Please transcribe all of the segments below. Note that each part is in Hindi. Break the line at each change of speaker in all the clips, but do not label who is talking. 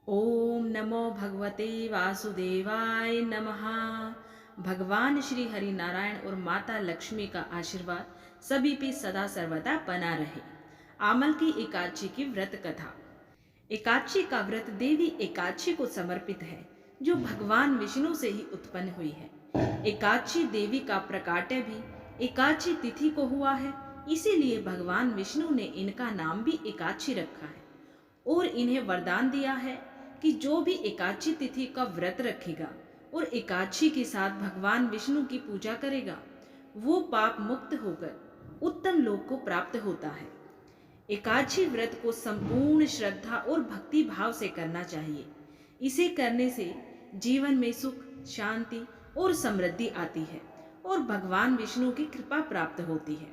ओम नमो भगवते वासुदेवाय नमः। भगवान श्री हरि नारायण और माता लक्ष्मी का आशीर्वाद सभी पे सदा सर्वदा बना रहे। आमल की एकादशी की व्रत कथा। एकादशी का व्रत देवी एकादशी को समर्पित है, जो भगवान विष्णु से ही उत्पन्न हुई है। एकादशी देवी का प्रकाट्य भी एकादशी तिथि को हुआ है, इसीलिए भगवान विष्णु ने इनका नाम भी एकादशी रखा है और इन्हें वरदान दिया है कि जो भी एकादशी तिथि का व्रत रखेगा और एकादशी के साथ भगवान विष्णु की पूजा करेगा, वो पाप मुक्त होकर उत्तम लोक को प्राप्त होता है। एकादशी व्रत को संपूर्ण श्रद्धा और भक्ति भाव से करना चाहिए। इसे करने से जीवन में सुख, शांति और समृद्धि आती है और भगवान विष्णु की कृपा प्राप्त होती है।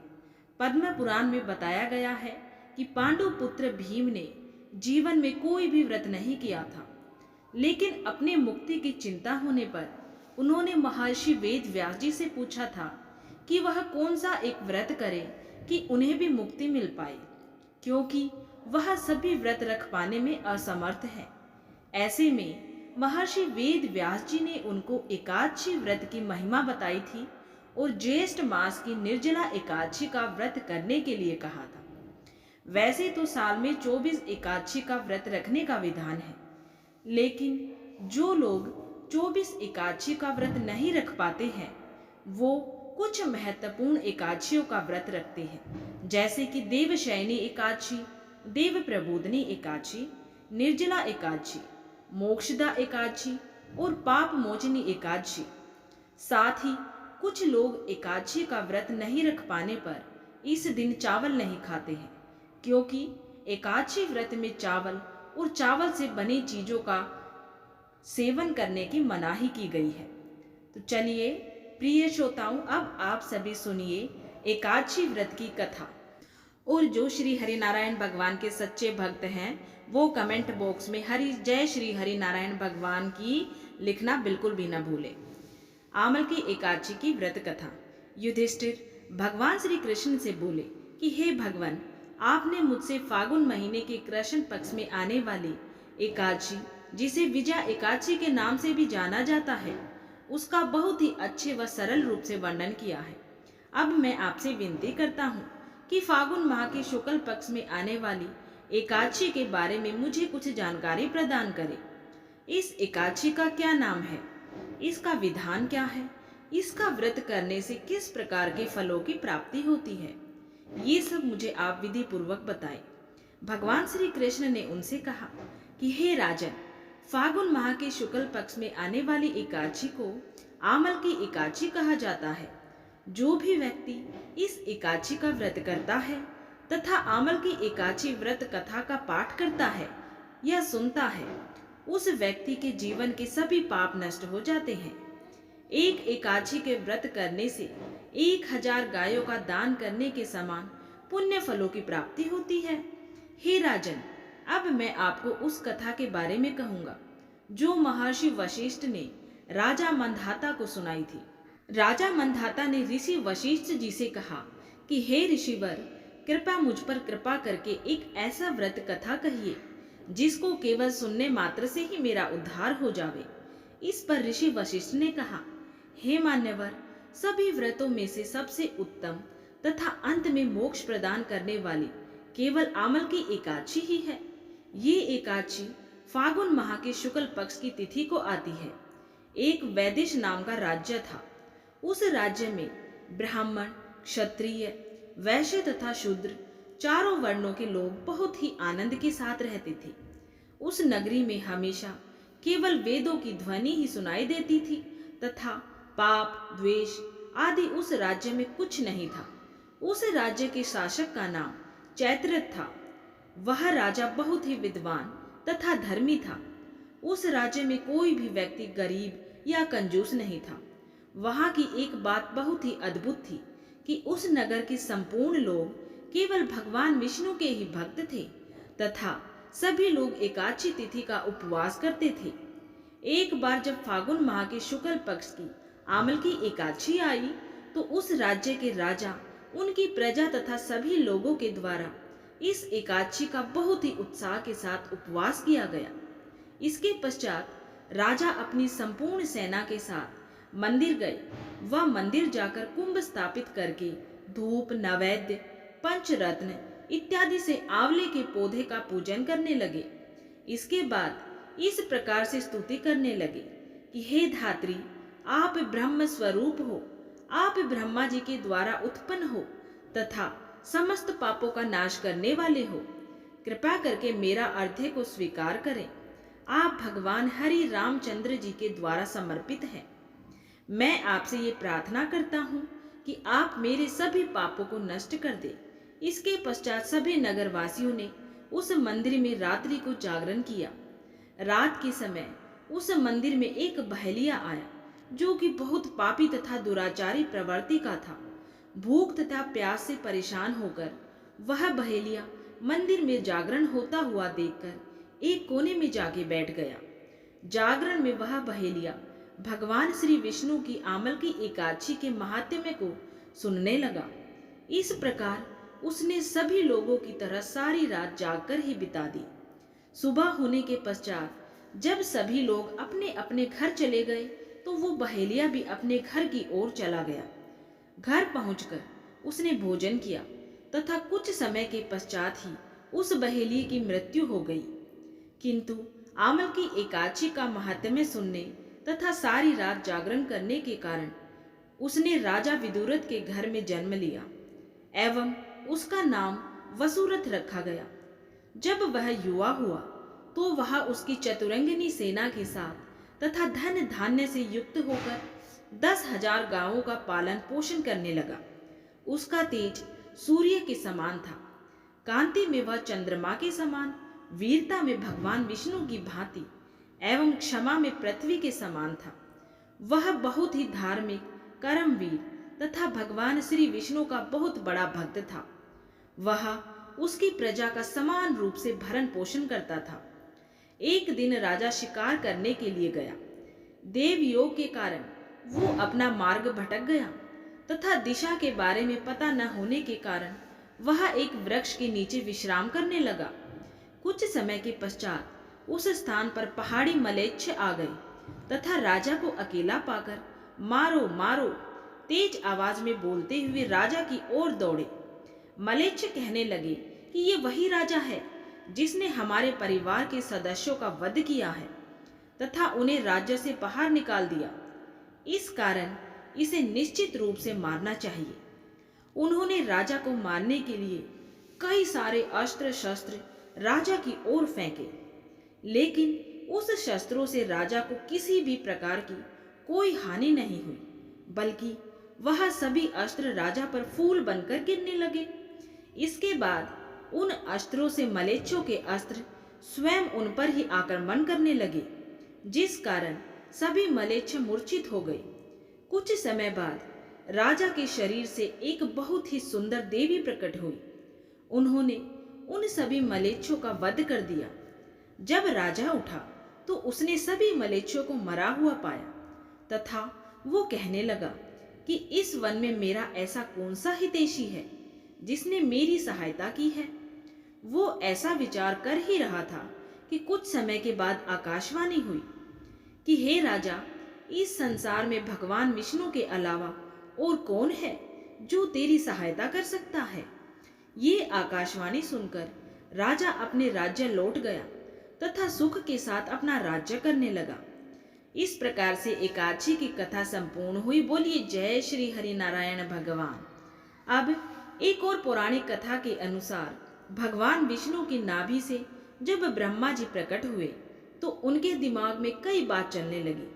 पद्म पुराण में बताया गया है कि पांडु पुत्र भीम ने जीवन में कोई भी व्रत नहीं किया था, लेकिन अपने मुक्ति की चिंता होने पर उन्होंने महर्षि वेद व्यास जी से पूछा था कि वह कौन सा एक व्रत करे कि उन्हें भी मुक्ति मिल पाए, क्योंकि वह सभी व्रत रख पाने में असमर्थ है। ऐसे में महर्षि वेद व्यास जी ने उनको एकादशी व्रत की महिमा बताई थी और ज्येष्ठ मास की निर्जला एकादशी का व्रत करने के लिए कहा था। वैसे तो साल में 24 एकादशी का व्रत रखने का विधान है, लेकिन जो लोग 24 एकादशी का व्रत नहीं रख पाते हैं, वो कुछ महत्वपूर्ण एकादशियों का व्रत रखते हैं, जैसे कि देवशयनी एकादशी, देव प्रबोधनी एकादशी, निर्जला एकादशी, मोक्षदा एकादशी और पाप मोचनी एकादशी। साथ ही कुछ लोग एकादशी का व्रत नहीं रख पाने पर इस दिन चावल नहीं खाते हैं, क्योंकि एकादशी व्रत में चावल और चावल से बनी चीजों का सेवन करने की मनाही की गई है। तो चलिए प्रिय श्रोताओं, अब आप सभी सुनिए एकादशी व्रत की कथा। और जो श्री हरि नारायण भगवान के सच्चे भक्त हैं, वो कमेंट बॉक्स में हरि जय श्री हरि नारायण भगवान की लिखना बिल्कुल भी न भूले। आमल की एकादशी की व्रत कथा। युधिष्ठिर भगवान श्री कृष्ण से बोले कि हे भगवान, आपने मुझसे फागुन महीने के कृष्ण पक्ष में आने वाली एकादशी, जिसे विजया एकादशी के नाम से भी जाना जाता है, उसका बहुत ही अच्छे व सरल रूप से वर्णन किया है। अब मैं आपसे विनती करता हूँ कि फागुन माह के शुक्ल पक्ष में आने वाली एकादशी के बारे में मुझे कुछ जानकारी प्रदान करें। इस एकादशी का क्या नाम है, इसका विधान क्या है, इसका व्रत करने से किस प्रकार के फलों की प्राप्ति होती है, ये सब मुझे आप विधि पूर्वक बताएं। भगवान श्री कृष्ण ने उनसे कहा कि हे राजन, फागुन माह के शुक्ल पक्ष में आने वाली एकादशी को आमल की एकादशी कहा जाता है। जो भी व्यक्ति इस एकादशी का व्रत करता है तथा आमल की एकादशी व्रत कथा का पाठ करता है या सुनता है, उस व्यक्ति के जीवन के सभी पाप नष्ट हो जाते हैं। एक एकादशी के व्रत करने से 1000 गायों का दान करने के समान पुण्य फलों की प्राप्ति होती है। हे राजन, अब मैं आपको उस कथा के बारे में कहूंगा जो महर्षि वशिष्ठ ने राजा मंधाता को सुनाई थी। राजा मंधाता ने ऋषि वशिष्ठ जी से कहा कि हे ऋषिवर, कृपया मुझ पर कृपा करके एक ऐसा व्रत कथा कहिए जिसको केवल सुनने मात्र से ही मेरा उद्धार हो जावे। इस पर ऋषि वशिष्ठ ने कहा, हे मान्यवर, सभी व्रतों में से सबसे उत्तम तथा अंत में मोक्ष प्रदान करने वाली केवल आमल की एकादशी ही है। ये एकादशी फागुन माह के शुक्ल पक्ष की तिथि को आती है। एक वैदिश नाम का राज्य था। उस राज्य में ब्राह्मण, क्षत्रिय, वैश्य तथा शूद्र चारों वर्णों के लोग बहुत ही आनंद के साथ रहते थे। उस नगरी में हमेशा केवल वेदों की ध्वनि ही सुनाई देती थी तथा पाप, द्वेष आदि उस राज्य में कुछ नहीं था। उस राज्य के शासक का नाम चैत्ररथ था। वह राजा बहुत ही विद्वान तथा धर्मी था। उस राज्य में कोई भी व्यक्ति गरीब या कंजूस नहीं था। वहां की एक बात बहुत ही अद्भुत थी कि उस नगर के संपूर्ण लोग केवल भगवान विष्णु के ही भक्त थे तथा सभी लोग एकादशी तिथि का उपवास करते थे। एक बार जब फागुन माह के शुक्ल पक्ष की आमल की एकादशी आई, तो उस राज्य के राजा, उनकी प्रजा तथा सभी लोगों के द्वारा इस एकादशी का बहुत ही उत्साह के साथ उपवास किया गया। इसके पश्चात राजा अपनी संपूर्ण सेना के साथ मंदिर गए। वह मंदिर जाकर कुंभ स्थापित करके धूप, नैवेद्य, पंचरत्न इत्यादि से आंवले के पौधे का पूजन करने लगे। इसके बाद इस प्रकार से स्तुति करने लगे कि हे धात्री, आप ब्रह्म स्वरूप हो, आप ब्रह्मा जी के द्वारा उत्पन्न हो तथा समस्त पापों का नाश करने वाले हो। कृपा करके मेरा अर्घ्य को स्वीकार करें। आप भगवान हरि रामचंद्र जी के द्वारा समर्पित हैं। मैं आपसे ये प्रार्थना करता हूँ कि आप मेरे सभी पापों को नष्ट कर दे। इसके पश्चात सभी नगरवासियों ने उस मंदिर में रात्रि को जागरण किया। रात के समय उस मंदिर में एक बहेलिया आया जो कि बहुत पापी तथा दुराचारी प्रवृत्ति का था। भूख तथा प्यास से परेशान होकर वह बहेलिया मंदिर में जागरण होता हुआ देखकर एक कोने में जाके बैठ गया। जागरण में वह बहेलिया भगवान श्री विष्णु की आमल की एकादशी के महात्म्य को सुनने लगा। इस प्रकार उसने सभी लोगों की तरह सारी रात जागकर ही बिता दी। सुबह होने के पश्चात जब सभी लोग अपने अपने घर चले गए तो वो बहेलिया भी अपने घर की ओर चला गया। घर पहुंचकर उसने भोजन किया तथा कुछ समय के पश्चात ही उस बहेलिये की मृत्यु हो गई। किंतु आमल की एकादशी का महात्म्य सुनने तथा सारी रात जागरण करने के कारण उसने राजा विदुरथ के घर में जन्म लिया एवं उसका नाम वसुरथ रखा गया। जब वह युवा हुआ तो वह उसकी चतुरंगिनी सेना के साथ तथा धन धान्य से युक्त होकर 10,000 गांवों का पालन पोषण करने लगा। उसका तेज सूर्य के समान था, कांति में वह चंद्रमा के समान, वीरता में भगवान विष्णु की भांति एवं क्षमा में पृथ्वी के समान था। वह बहुत ही धार्मिक, कर्मवीर तथा भगवान श्री विष्णु का बहुत बड़ा भक्त था। वह उसकी प्रजा का समान रूप से भरण पोषण करता था। एक दिन राजा शिकार करने के लिए गया। देव योग के कारण वो अपना मार्ग भटक गया तथा दिशा के बारे में पता न होने के कारण वह एक वृक्ष के नीचे विश्राम करने लगा। कुछ समय के पश्चात उस स्थान पर पहाड़ी मलेच्छ आ गए तथा राजा को अकेला पाकर मारो मारो तेज आवाज में बोलते हुए राजा की ओर दौड़े। मलेच्छ कहने लगे कि ये वही राजा है जिसने हमारे परिवार के सदस्यों का वध किया है तथा उन्हें राज्य से बाहर निकाल दिया। इस कारण इसे निश्चित रूप से मारना चाहिए। उन्होंने राजा को मारने के लिए कई सारे अस्त्र शस्त्र राजा की ओर फेंके, लेकिन उस शस्त्रों से राजा को किसी भी प्रकार की कोई हानि नहीं हुई, बल्कि वह सभी अस्त्र राजा पर फूल बनकर गिरने लगे। इसके बाद उन अस्त्रों से मलेच्छों के अस्त्र स्वयं उन पर ही आक्रमण करने लगे, जिस कारण सभी मलेच्छ मूर्छित हो गए। कुछ समय बाद राजा के शरीर से एक बहुत ही सुंदर देवी प्रकट हुई। उन्होंने उन सभी मलेच्छों का वध कर दिया। जब राजा उठा तो उसने सभी मलेच्छों को मरा हुआ पाया तथा वो कहने लगा कि इस वन में मेरा ऐसा कौन सा हितैषी है जिसने मेरी सहायता की है। वो ऐसा विचार कर ही रहा था कि कुछ समय के बाद आकाशवाणी हुई कि हे राजा, इस संसार में भगवान विष्णु के अलावा और कौन है जो तेरी सहायता कर सकता है। ये आकाशवाणी सुनकर राजा अपने राज्य लौट गया तथा सुख के साथ अपना राज्य करने लगा। इस प्रकार से एकादशी की कथा संपूर्ण हुई। बोलिए जय श्री हरि नारायण भगवान। अब एक और पौराणिक कथा के अनुसार भगवान विष्णु की नाभि से जब ब्रह्मा जी प्रकट हुए तो उनके दिमाग में कई बात चलने लगी,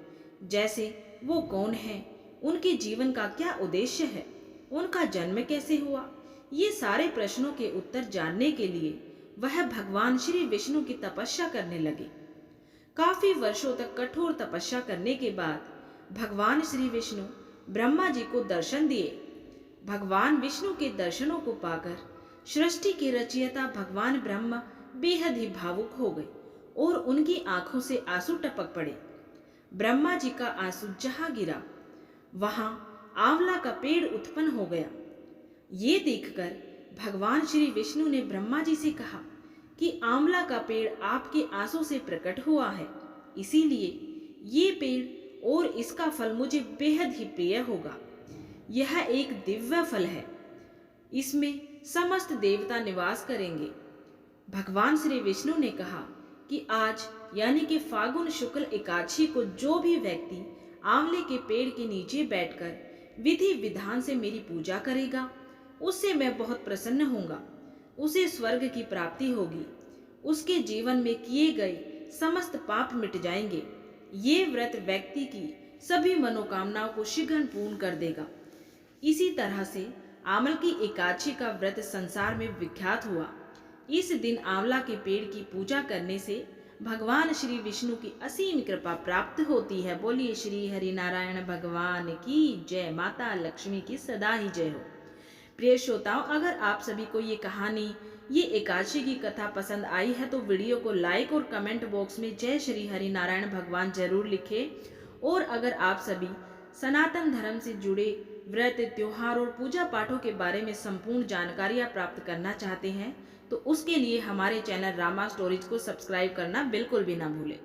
जैसे वो कौन है, उनके जीवन का क्या उद्देश्य है, उनका जन्म कैसे हुआ। ये सारे प्रश्नों के उत्तर जानने के लिए वह भगवान श्री विष्णु की तपस्या करने लगे। काफी वर्षों तक कठोर तपस्या करने के बाद भगवान श्री विष्णु ब्रह्मा जी को दर्शन दिए। भगवान विष्णु के दर्शनों को पाकर सृष्टि के रचयिता भगवान ब्रह्मा बेहद ही भावुक हो गए और उनकी आंखों से आंसू टपक पड़े। ब्रह्मा जी का आंसू जहां गिरा वहां आंवला का पेड़ उत्पन्न हो गया। ये देखकर भगवान श्री विष्णु ने ब्रह्मा जी से कहा कि आंवला का पेड़ आपके आंसू से प्रकट हुआ है, इसीलिए ये पेड़ और इसका फल मुझे बेहद ही प्रिय होगा। यह एक दिव्य फल है, इसमें समस्त देवता निवास करेंगे। भगवान श्री विष्णु ने कहा कि आज यानी कि फागुन शुक्ल एकादशी को जो भी व्यक्ति आंवले के पेड़ के नीचे बैठकर विधि विधान से मेरी पूजा करेगा, उससे मैं बहुत प्रसन्न होऊंगा। उसे स्वर्ग की प्राप्ति होगी, उसके जीवन में किए गए समस्त पाप मिट जाएंगे। ये व्रत व्यक्ति की सभी मनोकामनाओं को शीघ्र पूर्ण कर देगा। इसी तरह से आंवल की एकादशी का व्रत संसार में विख्यात हुआ। इस दिन आंवला के पेड़ की पूजा करने से भगवान श्री विष्णु की असीम कृपा प्राप्त होती है। बोलिए श्री हरि नारायण भगवान की जय। माता लक्ष्मी की सदा ही जय हो। प्रिय श्रोताओं, अगर आप सभी को ये कहानी, ये एकादशी की कथा पसंद आई है तो वीडियो को लाइक और कमेंट बॉक्स में जय श्री हरि नारायण भगवान जरूर लिखें। और अगर आप सभी सनातन धर्म से जुड़े व्रत, त्योहार और पूजा पाठों के बारे में संपूर्ण जानकारियां प्राप्त करना चाहते हैं तो उसके लिए हमारे चैनल रामा स्टोरीज को सब्सक्राइब करना बिल्कुल भी ना भूलें।